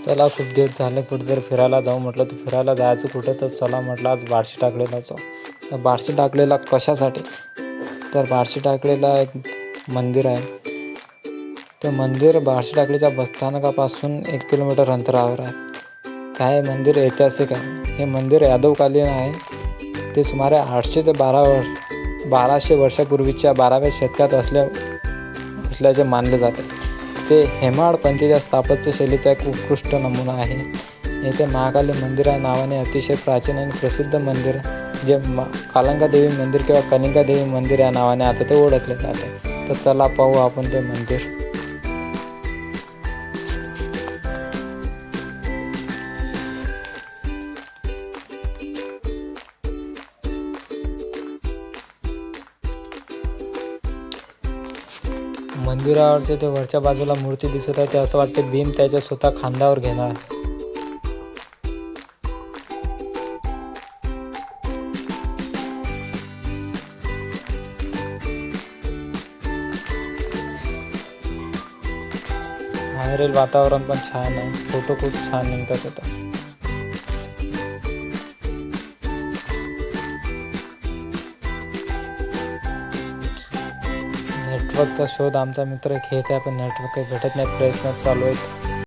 चला खूप दिवस झाले कुठेतरी फिरायला जाऊ म्हटलं. तर फिरायला जायचं कुठं, तर चला म्हटलं आज बार्शी टाकळीला जाऊ. तर बार्शी टाकळीला कशासाठी, तर बार्शी टाकळीला एक मंदिर आहे. ते मंदिर बार्शी टाकळीच्या बसस्थानकापासून 1 किलोमीटर अंतरावर आहे. हे मंदिर ऐतिहासिक आहे. हे मंदिर यादवकालीन आहे. ते सुमारे 800 ते 1200 वर्षापूर्वीच्या 12व्या शतकात असल्याचे मानले जाते. ते हेमाडपंथीच्या स्थापत्य शैलीचा एक उत्कृष्ट नमुना आहे. येथे महाकाली मंदिर या नावाने अतिशय प्राचीन आणि प्रसिद्ध मंदिर, जे कालिका देवी मंदिर किंवा कनिका देवी मंदिर या नावाने आता ते ओळखले जाते. तर चला पाहू आपण ते मंदिर. मंदिरावरचे ते वरच्या बाजूला मूर्ती दिसत आहे, ते असं वाटते भीम त्याच्या स्वतः खांद्यावर घेणार. बाहेरील वातावरण पण छान आहे. फोटो खूप छान निघतात येतात. नेटवर्कचा शोध आमचा मित्र घेत आहे, पण नेटवर्क काही भेटत नाही. प्रयत्न चालू आहेत.